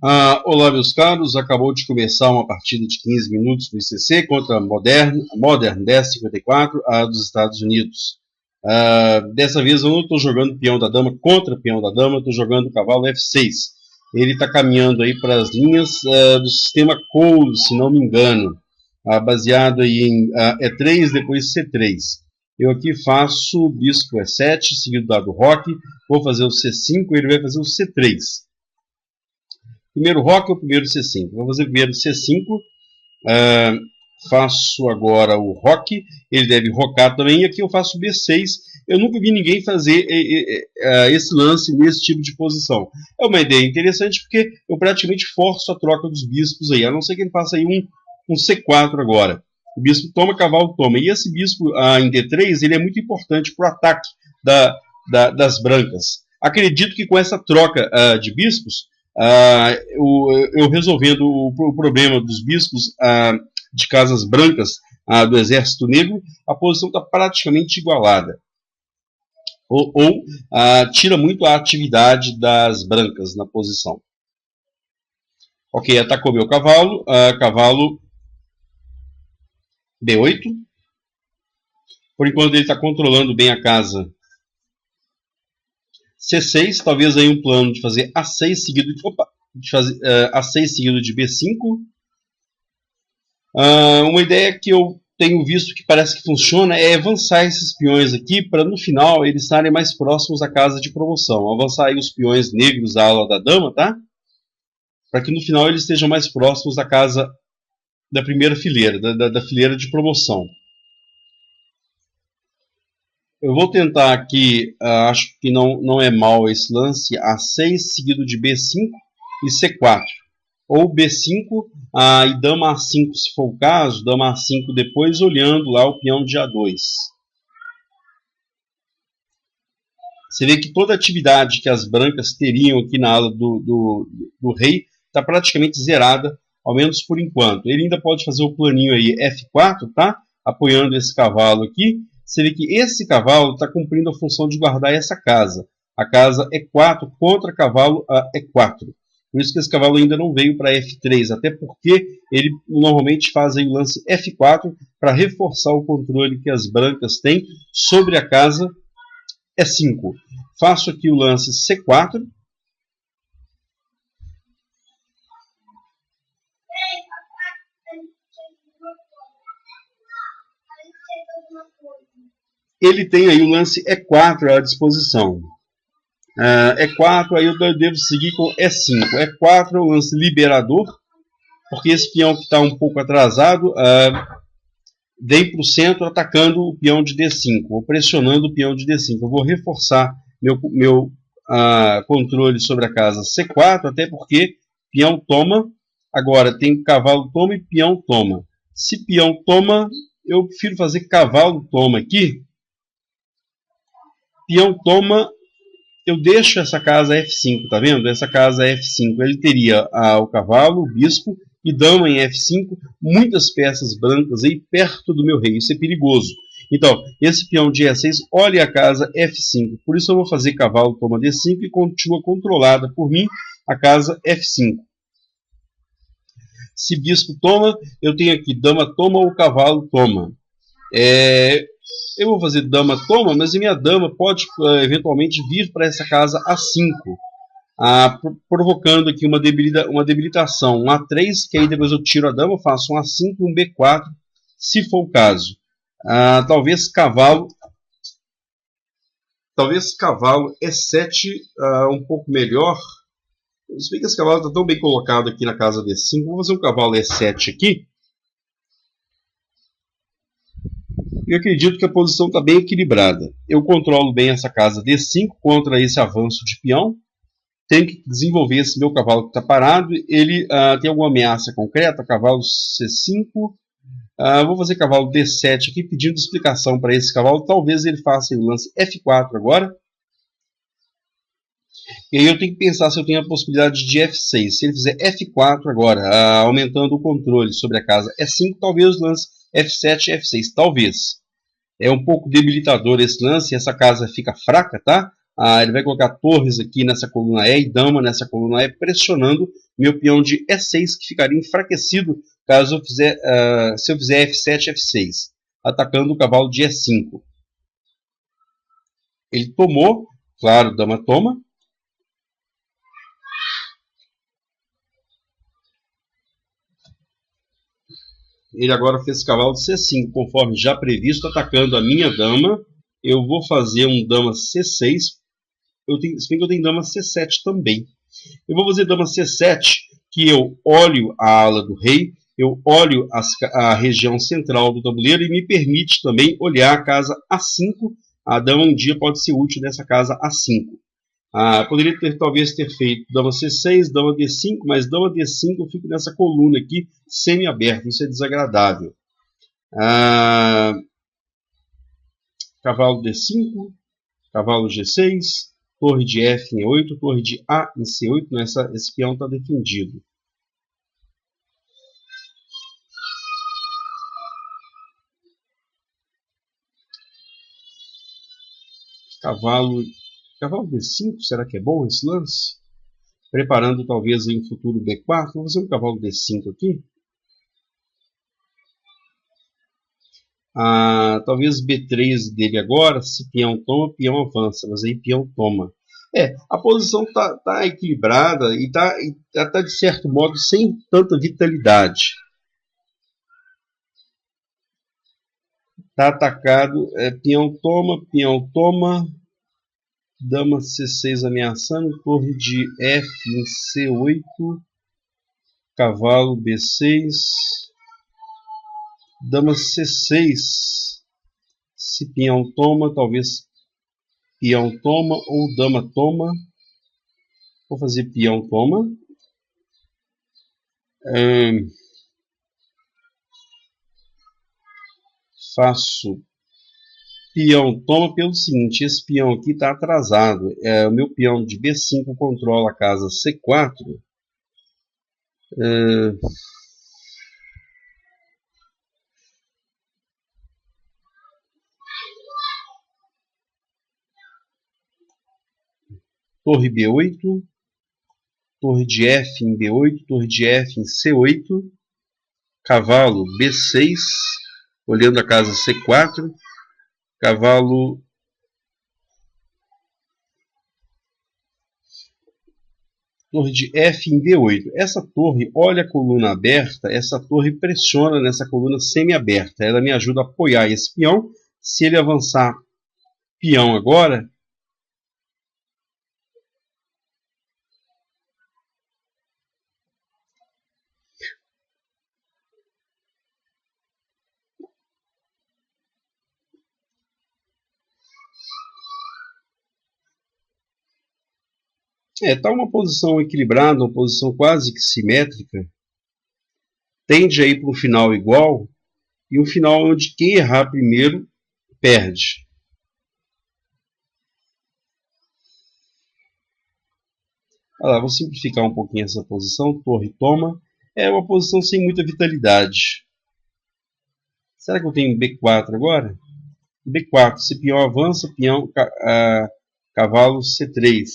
Olá, meus caros. Acabou de começar uma partida de 15 minutos do ICC contra a Modern 1054 dos Estados Unidos. Dessa vez eu não estou jogando peão da dama contra peão da dama, estou jogando o cavalo F6. Ele está caminhando aí para as linhas do sistema Cole, se não me engano, baseado aí em E3, depois C3. Eu aqui faço bispo E7, seguido dado roque, vou fazer o C5 e ele vai fazer o C3. Primeiro roque ou primeiro C5? Vou fazer primeiro C5. Faço agora o roque. Ele deve rocar também. E aqui eu faço B6. Eu nunca vi ninguém fazer esse lance nesse tipo de posição. É uma ideia interessante porque eu praticamente forço a troca dos bispos aí. A não ser que ele faça aí um C4 agora. O bispo toma, cavalo toma. E esse bispo em D3 ele é muito importante para o ataque das brancas. Acredito que com essa troca de bispos, eu resolvendo o problema dos bispos de casas brancas do exército negro, a posição está praticamente igualada. Ou tira muito a atividade das brancas na posição. Ok, atacou meu cavalo. Cavalo B8. Por enquanto ele está controlando bem a casa C6, talvez aí um plano de fazer A6 seguido A6 seguido de B5. Uma ideia que eu tenho visto que parece que funciona é avançar esses peões aqui para no final eles estarem mais próximos à casa de promoção. Avançar aí os peões negros à ala da dama, tá? Para que no final eles estejam mais próximos à casa da primeira fileira, da fileira de promoção. Eu vou tentar aqui, acho que não é mal esse lance, A6 seguido de B5 e C4. Ou B5 e dama A5 se for o caso, dama A5 depois olhando lá o peão de A2. Você vê que toda a atividade que as brancas teriam aqui na ala do rei está praticamente zerada, ao menos por enquanto. Ele ainda pode fazer o planinho aí F4, tá? Apoiando esse cavalo aqui. Você vê que esse cavalo está cumprindo a função de guardar essa casa. A casa E4 contra cavalo E4. Por isso que esse cavalo ainda não veio para F3, até porque ele normalmente faz aí o lance F4 para reforçar o controle que as brancas têm sobre a casa E5. Faço aqui o lance C4. Ele tem aí o lance E4 à disposição. E4, aí eu devo seguir com E5. E4 é o lance liberador, porque esse peão que está um pouco atrasado vem para o centro atacando o peão de D5, ou pressionando o peão de D5. Eu vou reforçar meu controle sobre a casa C4, até porque peão toma, agora tem cavalo toma e peão toma. Se peão toma, eu prefiro fazer cavalo toma aqui. Peão toma, eu deixo essa casa F5, tá vendo? Essa casa F5, ele teria o cavalo, o bispo e dama em F5, muitas peças brancas aí perto do meu rei, isso é perigoso. Então, esse peão de E6, olha a casa F5, por isso eu vou fazer cavalo toma D5 e continua controlada por mim a casa F5. Se bispo toma, eu tenho aqui dama toma ou cavalo toma. Eu vou fazer dama toma, mas a minha dama pode eventualmente vir para essa casa A5, provocando aqui uma debilitação. Um A3, que aí depois eu tiro a dama, faço um A5 e um B4, se for o caso. Talvez cavalo E7 um pouco melhor. Se bem que esse cavalo está tão bem colocado aqui na casa D5, vou fazer um cavalo E7 aqui. Eu acredito que a posição está bem equilibrada. Eu controlo bem essa casa D5 contra esse avanço de peão. Tenho que desenvolver esse meu cavalo que está parado. Ele tem alguma ameaça concreta? Cavalo C5. Vou fazer cavalo D7 aqui, pedindo explicação para esse cavalo. Talvez ele faça o lance F4 agora. E aí eu tenho que pensar se eu tenho a possibilidade de F6. Se ele fizer F4 agora, aumentando o controle sobre a casa E5, talvez lance F7 e F6, talvez. É um pouco debilitador esse lance, essa casa fica fraca, tá? Ele vai colocar torres aqui nessa coluna E e dama nessa coluna E, pressionando meu peão de E6, que ficaria enfraquecido caso eu fizer, se eu fizer F7, F6, atacando o cavalo de E5. Ele tomou, claro, dama toma. Ele agora fez cavalo de C5, conforme já previsto, atacando a minha dama. Eu vou fazer um dama C6. Se bem que eu tenho dama C7 também. Eu vou fazer dama C7, que eu olho a ala do rei, eu olho a região central do tabuleiro e me permite também olhar a casa A5. A dama um dia pode ser útil nessa casa A5. Poderia talvez ter feito dama C6, dama D5, mas dama D5 eu fico nessa coluna aqui, semi-aberta. Isso é desagradável. Cavalo D5, cavalo G6, torre de F em E8, torre de A em C8. Não, esse peão está defendido. Cavalo D5, será que é bom esse lance? Preparando talvez em futuro B4. Vou fazer um cavalo D5 aqui. Talvez B3 dele agora. Se peão toma, peão avança. Mas aí peão toma. A posição está equilibrada e está de certo modo sem tanta vitalidade. Está atacado. Peão toma. Dama C6 ameaçando. Torre de F em C8. Cavalo B6. Dama C6. Se peão toma, talvez peão toma ou dama toma. Vou fazer peão toma. Faço peão toma pelo seguinte: esse peão aqui está atrasado. O meu peão de B5 controla a casa C4. Torre B8, torre de F em B8, torre de F em C8, cavalo B6, olhando a casa C4, cavalo torre de F em B8. Essa torre olha a coluna aberta, essa torre pressiona nessa coluna semi-aberta. Ela me ajuda a apoiar esse peão. Se ele avançar peão agora, está uma posição equilibrada, uma posição quase que simétrica. Tende a ir para um final igual, e um final onde quem errar primeiro perde. Vou simplificar um pouquinho essa posição. Torre toma. É uma posição sem muita vitalidade. Será que eu tenho B4 agora? B4. Se peão avança, peão, cavalo C3.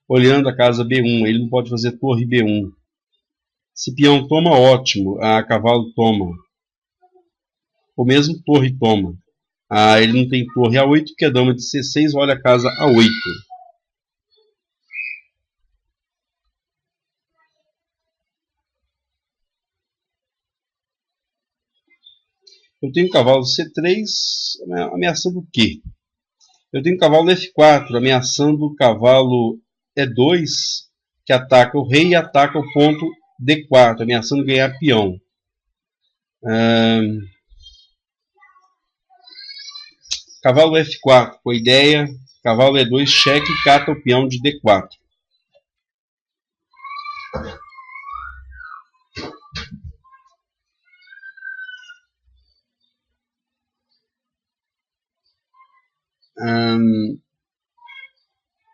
Olhando a casa B1. Ele não pode fazer torre B1. Se peão toma, ótimo. Cavalo toma. Ou mesmo torre toma. Ele não tem torre A8, porque a dama de C6 olha a casa A8. Eu tenho cavalo C3 ameaçando o quê? Eu tenho cavalo F4 ameaçando o cavalo E2, que ataca o rei e ataca o ponto D4, ameaçando ganhar peão. Cavalo F4 com a ideia, cavalo E2 cheque e cata o peão de D4.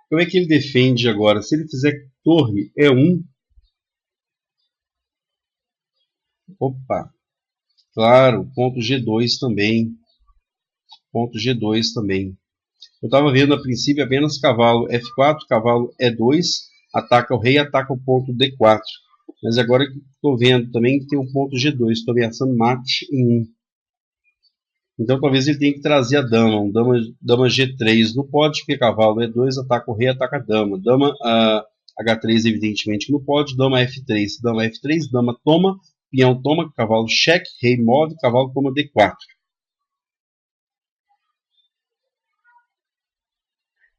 Como é que ele defende agora? Se ele fizer torre E1, opa, claro, ponto G2 também. ponto G2 também. Eu estava vendo a princípio apenas cavalo F4, cavalo E2, ataca o rei, ataca o ponto D4. Mas agora que estou vendo também que tem o ponto G2, estou ameaçando mate em 1. Então talvez ele tenha que trazer a dama, dama G3. Não pode, porque cavalo E2 ataca o rei, ataca a dama. Dama H3 evidentemente que não pode, dama F3. Dama F3, dama toma, peão toma, cavalo cheque, rei move, cavalo toma D4.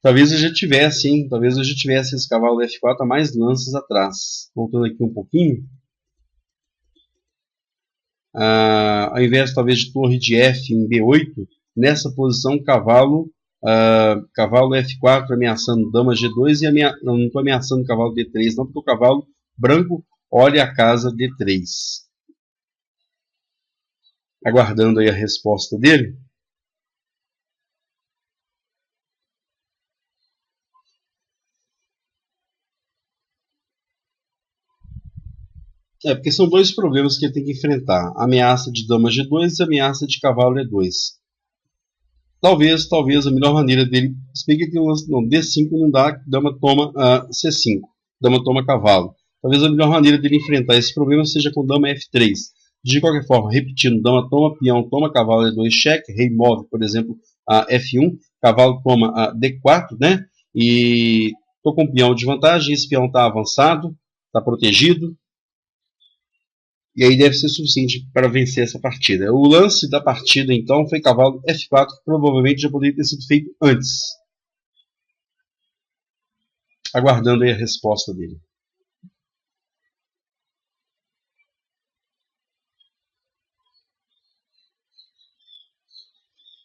Talvez eu já tivesse, hein? Talvez eu já tivesse esse cavalo F4 a mais lances atrás. Voltando aqui um pouquinho. Ao invés talvez de torre de F em B8, nessa posição cavalo F4 ameaçando dama G2 e não estou ameaçando cavalo D3 não, porque o cavalo branco olha a casa D3. Aguardando aí a resposta dele. Porque são dois problemas que ele tem que enfrentar. A ameaça de dama G2 e a ameaça de cavalo E2. Talvez a melhor maneira dele... Se bem que tem um lance... Não, D5 não dá, dama toma C5. Dama toma cavalo. Talvez a melhor maneira dele enfrentar esse problema seja com dama F3. De qualquer forma, repetindo, dama toma, peão toma, cavalo E2 cheque, rei move, por exemplo, F1, cavalo toma D4, né? E estou com o peão de vantagem, esse peão está avançado, está protegido. E aí deve ser suficiente para vencer essa partida. O lance da partida, então, foi cavalo F4, que provavelmente já poderia ter sido feito antes. Aguardando aí a resposta dele.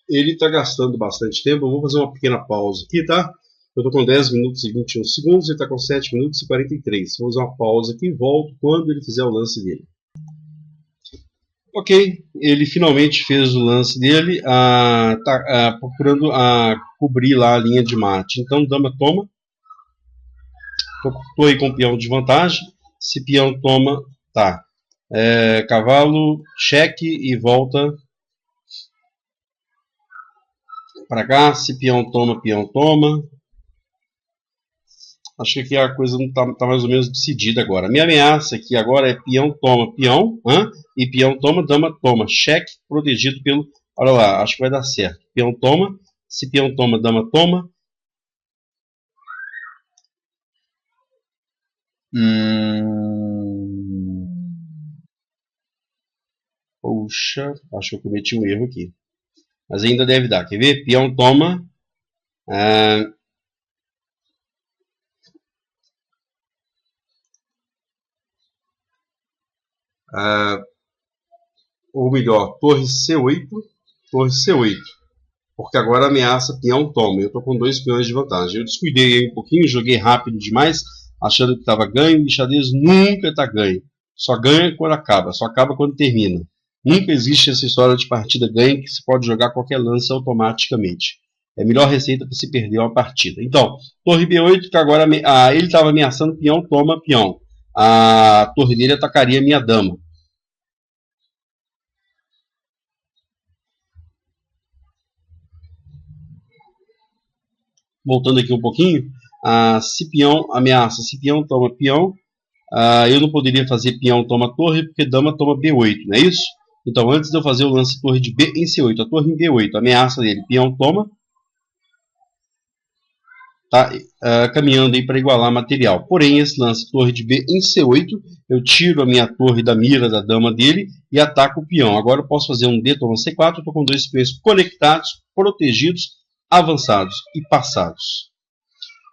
Ele está gastando bastante tempo. Eu vou fazer uma pequena pausa aqui, tá? Eu estou com 10 minutos e 21 segundos. Ele está com 7 minutos e 43. Vou fazer uma pausa aqui e volto quando ele fizer o lance dele. Ok, ele finalmente fez o lance dele, procurando cobrir lá a linha de mate. Então, dama toma. Estou aí com o peão de vantagem. Se peão toma, tá. Cavalo, cheque e volta para cá. Se peão toma, peão toma. Acho que aqui a coisa não está mais ou menos decidida agora. Minha ameaça aqui agora é peão toma, peão, e peão toma, dama toma. Cheque protegido pelo... Olha lá, acho que vai dar certo. Peão toma, se peão toma, dama toma. Poxa, acho que eu cometi um erro aqui. Mas ainda deve dar. Quer ver? Peão toma. Ou melhor, torre C8. Torre C8. Porque agora ameaça peão toma. Eu estou com 2 peões de vantagem. Eu descuidei aí um pouquinho, joguei rápido demais, achando que estava ganho. E xadrez nunca está ganho. Só ganha quando acaba, só acaba quando termina. Nunca existe essa história de partida ganha que se pode jogar qualquer lance automaticamente. É a melhor receita para se perder uma partida. Então, torre B8, que agora ele estava ameaçando peão toma, peão. A torre dele atacaria minha dama. Voltando aqui um pouquinho, se peão ameaça, se peão toma peão, eu não poderia fazer peão toma torre, porque dama toma B8, não é isso? Então, antes de eu fazer o lance torre de B em C8, a torre em B8, ameaça dele, peão toma, tá caminhando aí para igualar material. Porém, esse lance torre de B em C8, eu tiro a minha torre da mira da dama dele e ataco o peão. Agora eu posso fazer um D toma C4, eu estou com 2 peões conectados, protegidos, avançados e passados.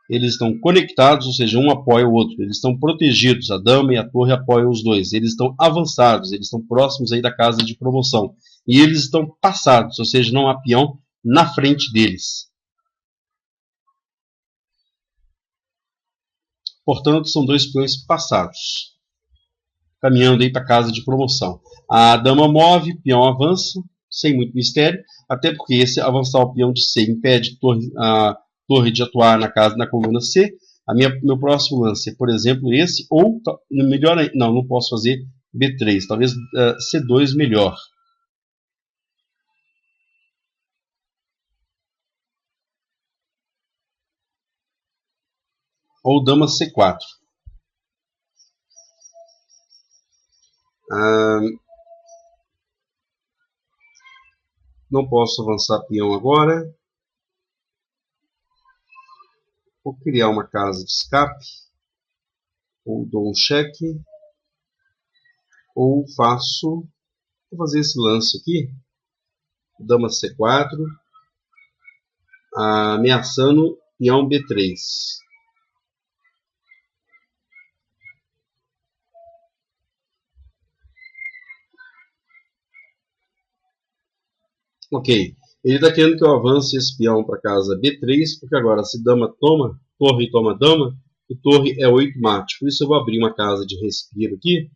Eles estão conectados, ou seja, um apoia o outro. Eles estão protegidos, a dama e a torre apoiam os dois. Eles estão avançados, eles estão próximos aí da casa de promoção. E eles estão passados, ou seja, não há peão na frente deles. Portanto, são 2 peões passados, caminhando aí para a casa de promoção. A dama move, peão avança, sem muito mistério, até porque esse avançar o peão de C impede a torre de atuar na coluna C. Meu próximo lance é, por exemplo, esse, ou melhor, não posso fazer B3, talvez C2 melhor. ou dama C4. Não posso avançar peão agora. Vou criar uma casa de escape, ou dou um cheque, ou vou fazer esse lance aqui, dama C4, ameaçando peão B3. Ok, ele está querendo que eu avance esse peão para casa B3, porque agora se dama toma, torre toma dama, o torre é 8 mate. Por isso eu vou abrir uma casa de respiro aqui,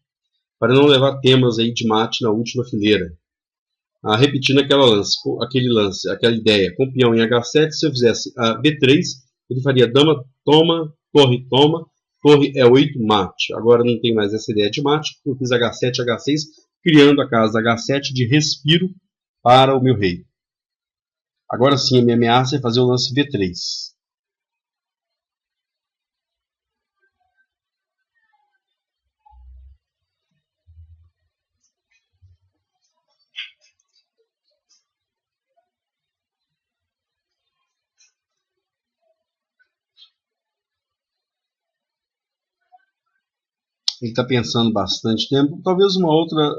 para não levar temas aí de mate na última fileira. Repetindo aquele lance, aquela ideia, com peão em H7, se eu fizesse B3, ele faria dama toma, torre é 8 mate. Agora não tem mais essa ideia de mate, porque eu fiz H7, H6, criando a casa H7 de respiro para o meu rei. Agora sim, a minha ameaça é fazer o lance B3. Ele está pensando bastante tempo. Talvez uma outra...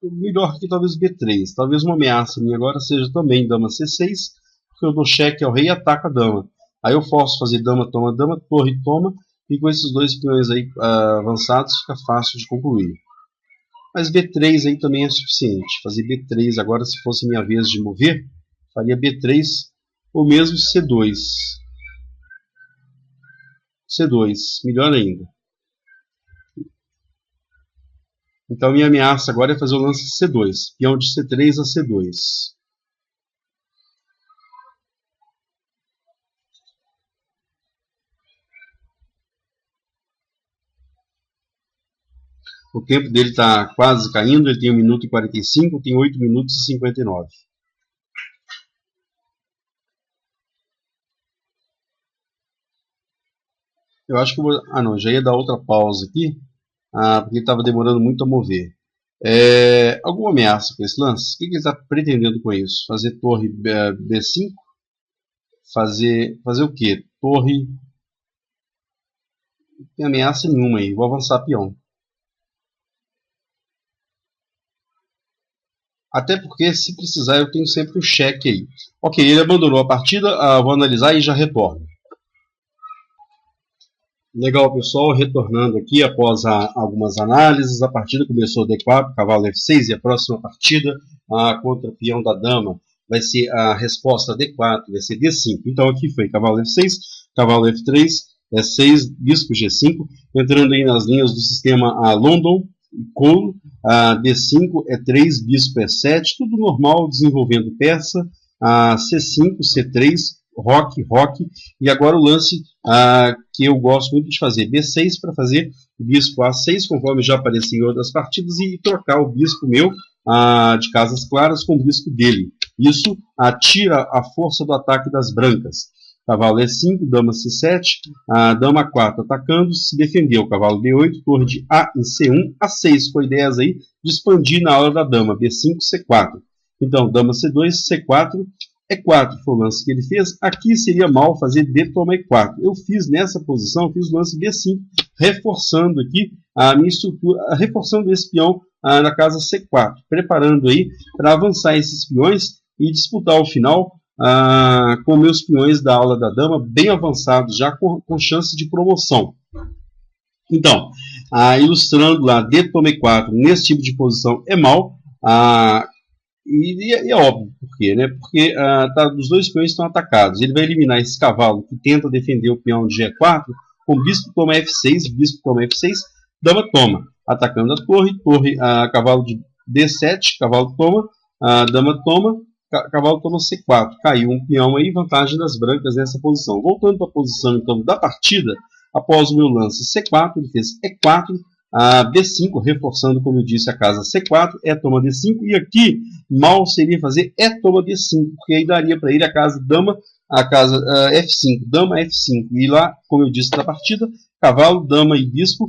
melhor que talvez B3. Talvez uma ameaça minha agora seja também dama C6, porque eu dou cheque ao rei e ataco a dama. Aí eu posso fazer dama toma dama, torre toma, e com esses dois peões aí avançados fica fácil de concluir. Mas B3 aí também é suficiente. Fazer B3 agora, se fosse minha vez de mover, faria B3 ou mesmo C2. C2, melhor ainda. Então minha ameaça agora é fazer o lance C2. Peão de C3 a C2. O tempo dele está quase caindo. Ele tem 1 minuto e 45, tem 8 minutos e 59. Eu acho que eu vou... não, já ia dar outra pausa aqui. Porque estava demorando muito a mover. Alguma ameaça com esse lance? O que ele está pretendendo com isso? Fazer torre B5? Fazer o que? Torre... Não tem ameaça nenhuma aí. Vou avançar peão. Até porque, se precisar, eu tenho sempre o cheque aí. Ok, ele abandonou a partida. Vou analisar e já retorno. Legal, pessoal, retornando aqui após algumas análises. A partida começou D4, cavalo F6, e a próxima partida contra o peão da dama vai ser a resposta D4, vai ser D5. Então aqui foi cavalo F6, cavalo F3, E6, bispo G5, entrando aí nas linhas do sistema London, Cole, D5, E3, bispo E7, tudo normal, desenvolvendo peça, C5, C3, roque, e agora o lance que eu gosto muito de fazer, B6, para fazer bispo A6, conforme já apareceu em outras partidas, e trocar o bispo meu de casas claras com o bispo dele. Isso tira a força do ataque das brancas. Cavalo E5, dama C7, dama 4 atacando, se defendeu. Cavalo B8, torre de A em C1, A6, com ideias aí de expandir na hora da dama, B5, C4. Então, dama C2, C4, E4 foi o lance que ele fez. Aqui seria mal fazer D toma E4. Eu fiz nessa posição, fiz o lance B5, reforçando aqui a minha estrutura, reforçando esse peão na casa C4, preparando aí para avançar esses peões e disputar o final com meus peões da aula da dama bem avançados, já com chance de promoção. Então, ilustrando lá, D toma E4 nesse tipo de posição é mal. E é óbvio por quê, né? Porque os dois peões estão atacados. Ele vai eliminar esse cavalo que tenta defender o peão de G4 com bispo toma F6, bispo toma F6, dama toma, atacando a torre, cavalo de D7, cavalo toma, dama toma, cavalo toma C4. Caiu um peão aí, vantagem das brancas nessa posição. Voltando para a posição então da partida, após o meu lance C4, ele fez E4, B5, reforçando, como eu disse, a casa C4, E toma D5, e aqui mal seria fazer E toma D5, porque aí daria para ele a casa dama a casa F5, dama F5, e lá, como eu disse na partida, cavalo, dama e bispo,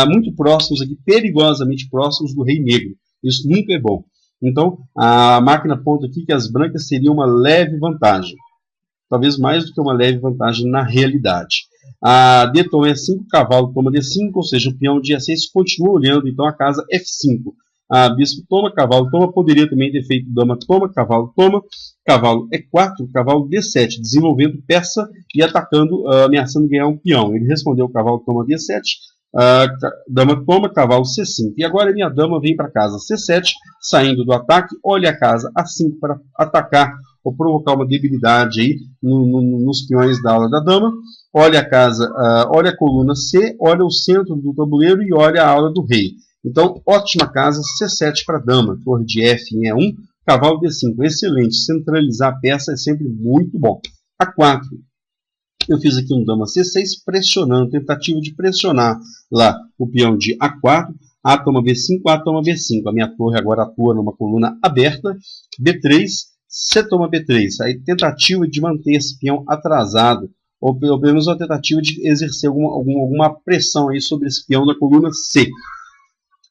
muito próximos aqui, perigosamente próximos do rei negro. Isso nunca é bom. Então, a máquina aponta aqui que as brancas teriam uma leve vantagem. Talvez mais do que uma leve vantagem na realidade. A D toma E5, cavalo toma D5, ou seja, o peão de E6 continua olhando, então, a casa F5. A bispo toma, cavalo toma, poderia também ter feito dama toma, cavalo cavalo E4, cavalo D7, desenvolvendo peça e atacando, ameaçando ganhar um peão. Ele respondeu cavalo toma D7, dama toma, cavalo C5. E agora minha dama vem para casa C7, saindo do ataque, olha a casa A5 para atacar ou provocar uma debilidade aí nos peões da ala da dama. Olha a casa, olha a coluna C, olha o centro do tabuleiro e olha a ala do rei. Então, ótima casa, C7 para dama, torre de F em E1, cavalo D5, excelente. Centralizar a peça é sempre muito bom. A4, eu fiz aqui um dama C6, pressionando, tentativa de pressionar lá o peão de A4, A toma B5, A toma B5. A minha torre agora atua numa coluna aberta, B3, C toma B3. Aí, tentativa de manter esse peão atrasado, ou pelo menos uma tentativa de exercer alguma pressão aí sobre esse peão da coluna C.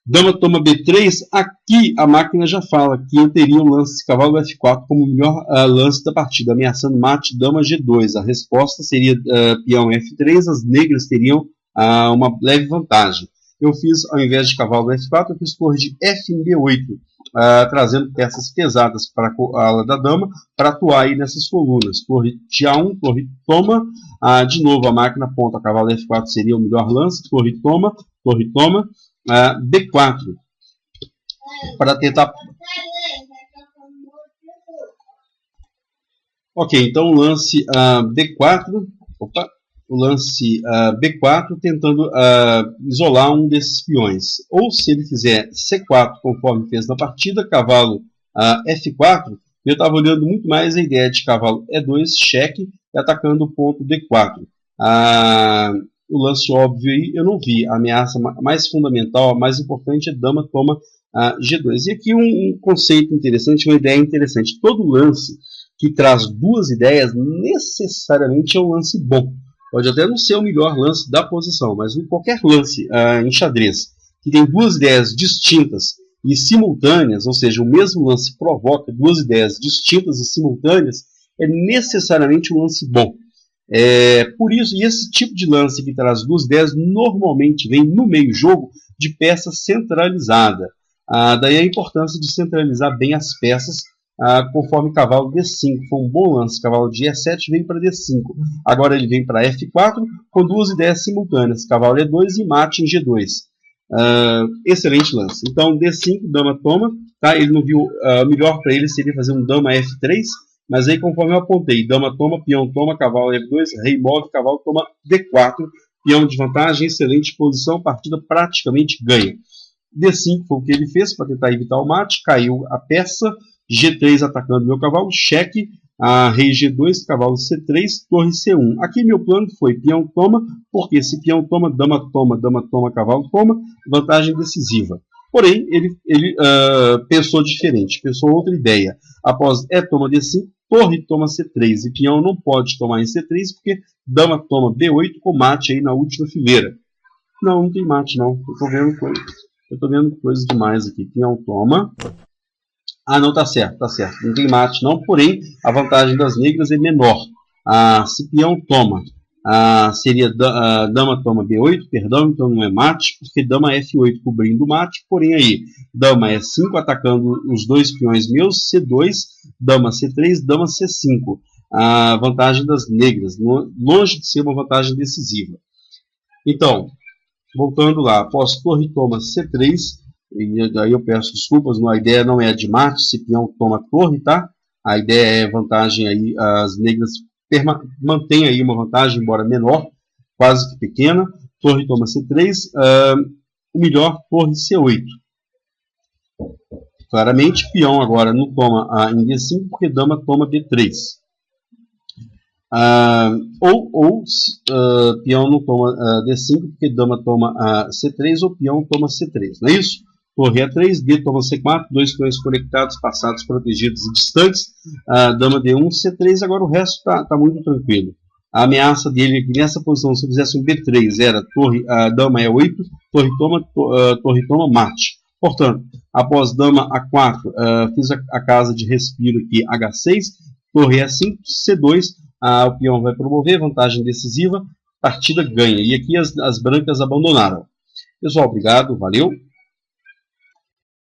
Dama toma B3, aqui a máquina já fala que eu teria o lance cavalo F4 como o melhor lance da partida, ameaçando mate dama G2. A resposta seria peão F3, as negras teriam uma leve vantagem. Eu fiz, ao invés de cavalo F4, eu fiz torre de F em B8, trazendo peças pesadas para a ala da dama para atuar aí nessas colunas. Torre de A1, torre toma, de novo a máquina aponta cavalo F4 seria o melhor lance, torre toma, B4 para tentar. Ok, então o lance B4, o lance B4 tentando isolar um desses peões. Ou se ele fizer C4 conforme fez na partida, cavalo F4, eu estava olhando muito mais a ideia de cavalo E2, cheque, e atacando o ponto D4. O lance óbvio aí eu não vi. A ameaça mais fundamental, a mais importante é dama toma G2. E aqui um conceito interessante, uma ideia interessante. Todo lance que traz duas ideias necessariamente é um lance bom. Pode até não ser o melhor lance da posição, mas qualquer lance em xadrez que tem duas ideias distintas e simultâneas, ou seja, o mesmo lance provoca duas ideias distintas e simultâneas, é necessariamente um lance bom. Por isso, e esse tipo de lance que traz duas ideias normalmente vem no meio jogo de peça centralizada. Daí a importância de centralizar bem as peças conforme cavalo D5. Foi um bom lance, cavalo de E7 vem para D5. Agora ele vem para F4 com duas ideias simultâneas, cavalo E2 e mate em G2. Excelente lance. Então D5, dama toma, tá? Ele não viu, melhor para ele seria fazer um dama F3, mas aí conforme eu apontei, dama toma, peão toma, cavalo F2, rei move, cavalo toma D4, peão de vantagem, excelente posição, partida praticamente ganha. D5 foi o que ele fez para tentar evitar o mate, caiu a peça, G3 atacando meu cavalo, cheque, rei G2, cavalo C3, torre C1. Aqui meu plano foi peão toma, porque se peão toma, dama toma, cavalo toma, vantagem decisiva. Porém, ele pensou diferente, pensou outra ideia. Após toma D5, torre toma C3, e peão não pode tomar em C3, porque dama toma B8 com mate aí na última fileira. Não tem mate não, eu tô vendo coisa demais aqui. Peão toma. Não, tá certo. Não tem mate não, porém a vantagem das negras é menor. Se peão toma, seria dama toma B8, perdão, então não é mate, porque dama F8 cobrindo o mate, porém aí, dama E5 atacando os dois peões meus, C2, dama C3, dama C5. A vantagem das negras, longe de ser uma vantagem decisiva. Então, voltando lá, após torre toma C3, e aí eu peço desculpas, a ideia não é a de mate, se peão toma torre, tá? A ideia é vantagem aí, as negras mantêm aí uma vantagem, embora menor, quase que pequena. Torre toma C3, o melhor, torre C8. Claramente, peão agora não toma em D5, porque dama toma D3. Peão não toma D5, porque dama toma C3, ou peão toma C3, não é isso? torre A3, D toma C4, dois peões conectados, passados, protegidos e distantes, dama D1, C3, agora o resto está muito tranquilo. A ameaça dele aqui nessa posição, se eu fizesse um B3, era torre, dama E8, torre toma, mate. Portanto, após dama A4, fiz a casa de respiro aqui H6, torre E5, C2, o peão vai promover, vantagem decisiva, partida ganha. E aqui as brancas abandonaram. Pessoal, obrigado, valeu.